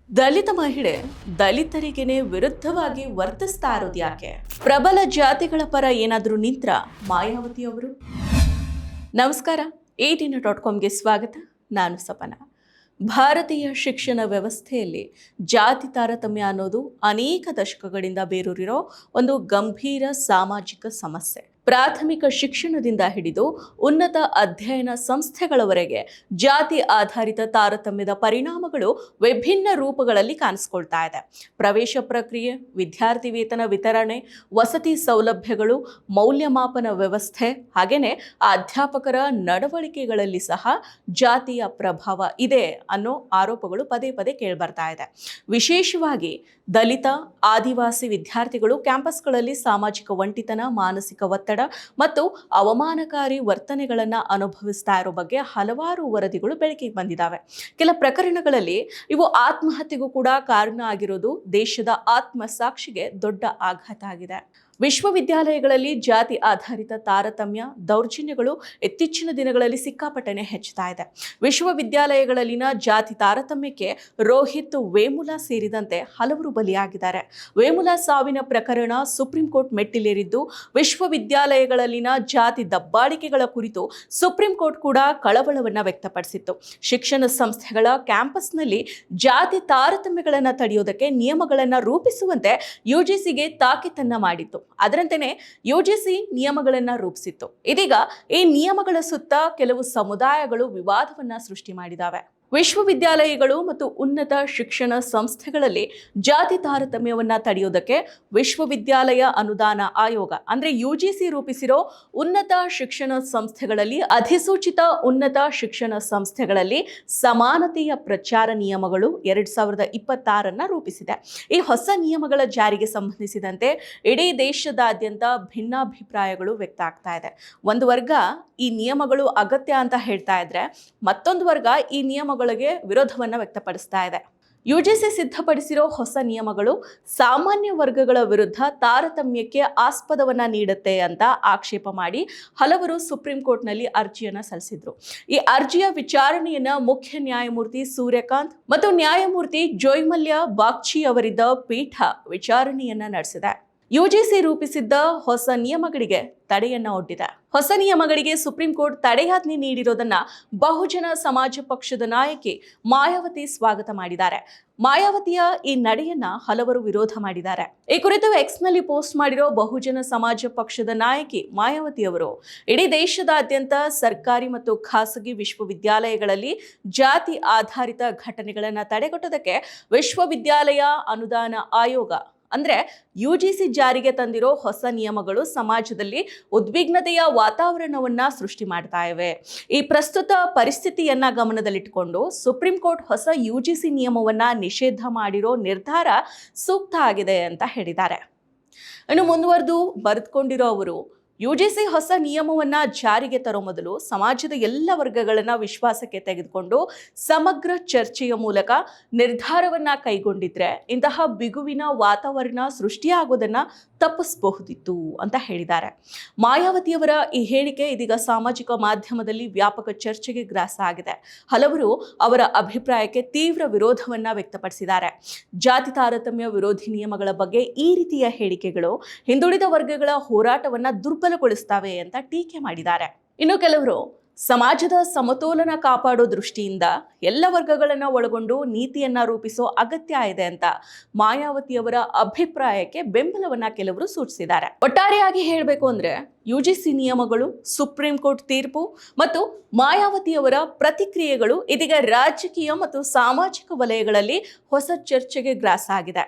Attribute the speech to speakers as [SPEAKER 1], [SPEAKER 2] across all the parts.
[SPEAKER 1] ದಲಿತ ಮಹಿಳೆ ದಲಿತರಿಗೇನೆ ವಿರುದ್ಧವಾಗಿ ವರ್ತಿಸ್ತಾ ಇರೋದು ಯಾಕೆ? ಪ್ರಬಲ ಜಾತಿಗಳ ಪರ ಏನಾದರೂ ನಿಂತ್ರ ಮಾಯಾವತಿ ಅವರು? ನಮಸ್ಕಾರ, ADN.comಗೆ ಸ್ವಾಗತ. ನಾನು ಸಪನ. ಭಾರತೀಯ ಶಿಕ್ಷಣ ವ್ಯವಸ್ಥೆಯಲ್ಲಿ ಜಾತಿ ತಾರತಮ್ಯ ಅನ್ನೋದು ಅನೇಕ ದಶಕಗಳಿಂದ ಬೇರೂರಿರೋ ಒಂದು ಗಂಭೀರ ಸಾಮಾಜಿಕ ಸಮಸ್ಯೆ. ಪ್ರಾಥಮಿಕ ಶಿಕ್ಷಣದಿಂದ ಹಿಡಿದು ಉನ್ನತ ಅಧ್ಯಯನ ಸಂಸ್ಥೆಗಳವರೆಗೆ ಜಾತಿ ಆಧಾರಿತ ತಾರತಮ್ಯದ ಪರಿಣಾಮಗಳು ವಿಭಿನ್ನ ರೂಪಗಳಲ್ಲಿ ಕಾಣಿಸ್ಕೊಳ್ತಾ ಇದೆ. ಪ್ರವೇಶ ಪ್ರಕ್ರಿಯೆ, ವಿದ್ಯಾರ್ಥಿ ವೇತನ ವಿತರಣೆ, ವಸತಿ ಸೌಲಭ್ಯಗಳು, ಮೌಲ್ಯಮಾಪನ ವ್ಯವಸ್ಥೆ, ಹಾಗೇನೆ ಅಧ್ಯಾಪಕರ ನಡವಳಿಕೆಗಳಲ್ಲಿ ಸಹ ಜಾತಿಯ ಪ್ರಭಾವ ಇದೆ ಅನ್ನೋ ಆರೋಪಗಳು ಪದೇ ಪದೇ ಕೇಳಿಬರ್ತಾ ಇದೆ. ವಿಶೇಷವಾಗಿ ದಲಿತ, ಆದಿವಾಸಿ ವಿದ್ಯಾರ್ಥಿಗಳು ಕ್ಯಾಂಪಸ್ಗಳಲ್ಲಿ ಸಾಮಾಜಿಕ ಒಂಟಿತನ, ಮಾನಸಿಕ ಒತ್ತಡ ಮತ್ತು ಅವಮಾನಕಾರಿ ವರ್ತನೆಗಳನ್ನು ಅನುಭವಿಸ್ತಾ ಇರೋ ಬಗ್ಗೆ ಹಲವಾರು ವರದಿಗಳು ಬೆಳಕಿಗೆ ಬಂದಿದ್ದಾವೆ. ಕೆಲ ಪ್ರಕರಣಗಳಲ್ಲಿ ಇವು ಆತ್ಮಹತ್ಯೆಗೂ ಕೂಡ ಕಾರಣ ಆಗಿರೋದು ದೇಶದ ಆತ್ಮಸಾಕ್ಷಿಗೆ ದೊಡ್ಡ ಆಘಾತ ಆಗಿದೆ. ವಿಶ್ವವಿದ್ಯಾಲಯಗಳಲ್ಲಿ ಜಾತಿ ಆಧಾರಿತ ತಾರತಮ್ಯ, ದೌರ್ಜನ್ಯಗಳು ಇತ್ತೀಚಿನ ದಿನಗಳಲ್ಲಿ ಸಿಕ್ಕಾಪಟ್ಟನೆ ಹೆಚ್ಚುತ್ತಾ ಇದೆ. ವಿಶ್ವವಿದ್ಯಾಲಯಗಳಲ್ಲಿನ ಜಾತಿ ತಾರತಮ್ಯಕ್ಕೆ ರೋಹಿತ್ ವೇಮುಲಾ ಸೇರಿದಂತೆ ಹಲವರು ಬಲಿಯಾಗಿದ್ದಾರೆ. ವೇಮುಲಾ ಸಾವಿನ ಪ್ರಕರಣ ಸುಪ್ರೀಂ ಕೋರ್ಟ್ ಮೆಟ್ಟಿಲೇರಿದ್ದು, ವಿಶ್ವವಿದ್ಯಾಲಯಗಳಲ್ಲಿನ ಜಾತಿ ದಬ್ಬಾಳಿಕೆಗಳ ಕುರಿತು ಸುಪ್ರೀಂ ಕೋರ್ಟ್ ಕೂಡ ಕಳವಳವನ್ನು ವ್ಯಕ್ತಪಡಿಸಿತ್ತು. ಶಿಕ್ಷಣ ಸಂಸ್ಥೆಗಳ ಕ್ಯಾಂಪಸ್ನಲ್ಲಿ ಜಾತಿ ತಾರತಮ್ಯಗಳನ್ನು ತಡೆಯೋದಕ್ಕೆ ನಿಯಮಗಳನ್ನು ರೂಪಿಸುವಂತೆ UGCಗೆ ತಾಕೀತನ್ನ ಮಾಡಿತ್ತು. ಅದರಂತೆಯೇ UGC ನಿಯಮಗಳನ್ನು ರೂಪಿಸಿತ್ತು. ಇದೀಗ ಈ ನಿಯಮಗಳ ಸುತ್ತ ಕೆಲವು ಸಮುದಾಯಗಳು ವಿವಾದವನ್ನ ಸೃಷ್ಟಿ ಮಾಡಿದ್ದಾವೆ. ವಿಶ್ವವಿದ್ಯಾಲಯಗಳು ಮತ್ತು ಉನ್ನತ ಶಿಕ್ಷಣ ಸಂಸ್ಥೆಗಳಲ್ಲಿ ಜಾತಿ ತಾರತಮ್ಯವನ್ನ ತಡೆಯೋದಕ್ಕೆ ವಿಶ್ವವಿದ್ಯಾಲಯ ಅನುದಾನ ಆಯೋಗ ಅಂದ್ರೆ UGC ರೂಪಿಸಿರೋ ಉನ್ನತ ಶಿಕ್ಷಣ ಸಂಸ್ಥೆಗಳಲ್ಲಿ ಅಧಿಸೂಚಿತ ಉನ್ನತ ಶಿಕ್ಷಣ ಸಂಸ್ಥೆಗಳಲ್ಲಿ ಸಮಾನತೆಯ ಪ್ರಚಾರ ನಿಯಮಗಳು 2026 ರೂಪಿಸಿದೆ. ಈ ಹೊಸ ನಿಯಮಗಳ ಜಾರಿಗೆ ಸಂಬಂಧಿಸಿದಂತೆ ಇಡೀ ದೇಶದಾದ್ಯಂತ ಭಿನ್ನಾಭಿಪ್ರಾಯಗಳು ವ್ಯಕ್ತ ಆಗ್ತಾ ಇದೆ. ಒಂದು ವರ್ಗ ಈ ನಿಯಮಗಳು ಅಗತ್ಯ ಅಂತ ಹೇಳ್ತಾ ಇದ್ರೆ, ಮತ್ತೊಂದು ವರ್ಗ ಈ ನಿಯಮಗಳಿಗೆ ವಿರೋಧವನ್ನ ವ್ಯಕ್ತಪಡಿಸ್ತಾ ಇದೆ. UGC ಸಿದ್ಧಪಡಿಸಿರೋ ಹೊಸ ನಿಯಮಗಳು ಸಾಮಾನ್ಯ ವರ್ಗಗಳ ವಿರುದ್ಧ ತಾರತಮ್ಯಕ್ಕೆ ಆಸ್ಪದವನ್ನ ನೀಡುತ್ತೆ ಅಂತ ಆಕ್ಷೇಪ ಮಾಡಿ ಹಲವರು ಸುಪ್ರೀಂ ಕೋರ್ಟ್ನಲ್ಲಿ ಅರ್ಜಿಯನ್ನ ಸಲ್ಲಿಸಿದ್ರು. ಈ ಅರ್ಜಿಯ ವಿಚಾರಣೆಯನ್ನ ಮುಖ್ಯ ನ್ಯಾಯಮೂರ್ತಿ ಸೂರ್ಯಕಾಂತ್ ಮತ್ತು ನ್ಯಾಯಮೂರ್ತಿ ಜೋಯ್ಮಲ್ಯ ಬಾಗ್ಚಿ ಅವರಿದ್ದ ಪೀಠ ವಿಚಾರಣೆಯನ್ನ ನಡೆಸಿದೆ. UGC ರೂಪಿಸಿದ್ದ ಹೊಸ ನಿಯಮಗಳಿಗೆ ತಡೆಯನ್ನ ಒಡ್ಡಿದೆ. ಹೊಸ ನಿಯಮಗಳಿಗೆ ಸುಪ್ರೀಂ ಕೋರ್ಟ್ ತಡೆಯಾಜ್ಞೆ ನೀಡಿರೋದನ್ನ ಬಹುಜನ ಸಮಾಜ ಪಕ್ಷದ ನಾಯಕಿ ಮಾಯಾವತಿ ಸ್ವಾಗತ ಮಾಡಿದ್ದಾರೆ. ಮಾಯಾವತಿಯ ಈ ನಡೆಯನ್ನ ಹಲವರು ವಿರೋಧ ಮಾಡಿದ್ದಾರೆ. ಈ ಕುರಿತು ಎಕ್ಸ್ನಲ್ಲಿ ಪೋಸ್ಟ್ ಮಾಡಿರೋ ಬಹುಜನ ಸಮಾಜ ಪಕ್ಷದ ನಾಯಕಿ ಮಾಯಾವತಿ ಅವರು, ಇಡೀ ದೇಶದಾದ್ಯಂತ ಸರ್ಕಾರಿ ಮತ್ತು ಖಾಸಗಿ ವಿಶ್ವವಿದ್ಯಾಲಯಗಳಲ್ಲಿ ಜಾತಿ ಆಧಾರಿತ ಘಟನೆಗಳನ್ನು ತಡೆಗಟ್ಟೋದಕ್ಕೆ ವಿಶ್ವವಿದ್ಯಾಲಯ ಅನುದಾನ ಆಯೋಗ ಅಂದ್ರೆ UGC ಜಾರಿಗೆ ತಂದಿರೋ ಹೊಸ ನಿಯಮಗಳು ಸಮಾಜದಲ್ಲಿ ಉದ್ವಿಗ್ನತೆಯ ವಾತಾವರಣವನ್ನ ಸೃಷ್ಟಿ ಮಾಡ್ತಾ ಇವೆ. ಈ ಪ್ರಸ್ತುತ ಪರಿಸ್ಥಿತಿಯನ್ನ ಗಮನದಲ್ಲಿಟ್ಟುಕೊಂಡು ಸುಪ್ರೀಂ ಕೋರ್ಟ್ ಹೊಸ UGC ನಿಯಮವನ್ನ ನಿಷೇಧ ಮಾಡಿರೋ ನಿರ್ಧಾರ ಸೂಕ್ತ ಆಗಿದೆ ಅಂತ ಹೇಳಿದ್ದಾರೆ. ಇನ್ನು ಮುಂದುವರೆದು ಬರೆದುಕೊಂಡಿರೋ ಅವರು, UGC ಹೊಸ ನಿಯಮವನ್ನ ಜಾರಿಗೆ ತರೋ ಮೊದಲು ಸಮಾಜದ ಎಲ್ಲ ವರ್ಗಗಳನ್ನ ವಿಶ್ವಾಸಕ್ಕೆ ತೆಗೆದುಕೊಂಡು ಸಮಗ್ರ ಚರ್ಚೆಯ ಮೂಲಕ ನಿರ್ಧಾರವನ್ನ ಕೈಗೊಂಡಿದ್ರೆ ಇಂತಹ ಬಿಗುವಿನ ವಾತಾವರಣ ಸೃಷ್ಟಿಯಾಗೋದನ್ನ ತಪ್ಪಿಸಬಹುದಿತ್ತು ಅಂತ ಹೇಳಿದ್ದಾರೆ. ಮಾಯಾವತಿಯವರ ಈ ಹೇಳಿಕೆ ಇದೀಗ ಸಾಮಾಜಿಕ ಮಾಧ್ಯಮದಲ್ಲಿ ವ್ಯಾಪಕ ಚರ್ಚೆಗೆ ಗ್ರಾಸ ಆಗಿದೆ. ಹಲವರು ಅವರ ಅಭಿಪ್ರಾಯಕ್ಕೆ ತೀವ್ರ ವಿರೋಧವನ್ನ ವ್ಯಕ್ತಪಡಿಸಿದ್ದಾರೆ. ಜಾತಿ ತಾರತಮ್ಯ ವಿರೋಧಿ ನಿಯಮಗಳ ಬಗ್ಗೆ ಈ ರೀತಿಯ ಹೇಳಿಕೆಗಳು ಹಿಂದುಳಿದ ವರ್ಗಗಳ ಹೋರಾಟವನ್ನ ದುರ್ಬಲಗೊಳಿಸ್ತವೆ ಅಂತ ಟೀಕೆ ಮಾಡಿದ್ದಾರೆ. ಇನ್ನು ಕೆಲವರು ಸಮಾಜದ ಸಮತೋಲನ ಕಾಪಾಡೋ ದೃಷ್ಟಿಯಿಂದ ಎಲ್ಲ ವರ್ಗಗಳನ್ನು ಒಳಗೊಂಡು ನೀತಿಯನ್ನ ರೂಪಿಸೋ ಅಗತ್ಯ ಇದೆ ಅಂತ ಮಾಯಾವತಿಯವರ ಅಭಿಪ್ರಾಯಕ್ಕೆ ಬೆಂಬಲವನ್ನ ಕೆಲವರು ಸೂಚಿಸಿದ್ದಾರೆ. ಒಟ್ಟಾರೆಯಾಗಿ ಹೇಳಬೇಕು ಅಂದ್ರೆ UGC ನಿಯಮಗಳು, ಸುಪ್ರೀಂ ಕೋರ್ಟ್ ತೀರ್ಪು ಮತ್ತು ಮಾಯಾವತಿಯವರ ಪ್ರತಿಕ್ರಿಯೆಗಳು ಇದೀಗ ರಾಜಕೀಯ ಮತ್ತು ಸಾಮಾಜಿಕ ವಲಯಗಳಲ್ಲಿ ಹೊಸ ಚರ್ಚೆಗೆ ಗ್ರಾಸ ಆಗಿದೆ.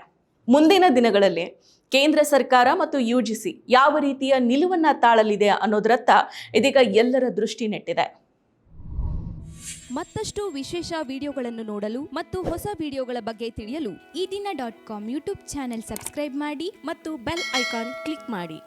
[SPEAKER 1] ಮುಂದಿನ ದಿನಗಳಲ್ಲಿ ಕೇಂದ್ರ ಸರ್ಕಾರ ಮತ್ತು UGC ಯಾವ ರೀತಿಯ ನಿಲುವನ್ನ ತಾಳಲಿದೆ ಅನ್ನೋದರತ್ತ ಇದೀಗ ಎಲ್ಲರ ದೃಷ್ಟಿ ನೆಟ್ಟಿದೆ.
[SPEAKER 2] ಮತ್ತಷ್ಟು ವಿಶೇಷ ವಿಡಿಯೋಗಳನ್ನು ನೋಡಲು ಮತ್ತು ಹೊಸ ವಿಡಿಯೋಗಳ ಬಗ್ಗೆ ತಿಳಿಯಲು ADN.com ಯೂಟ್ಯೂಬ್ ಚಾನೆಲ್ ಸಬ್ಸ್ಕ್ರೈಬ್ ಮಾಡಿ ಮತ್ತು ಬೆಲ್ ಐಕಾನ್ ಕ್ಲಿಕ್ ಮಾಡಿ.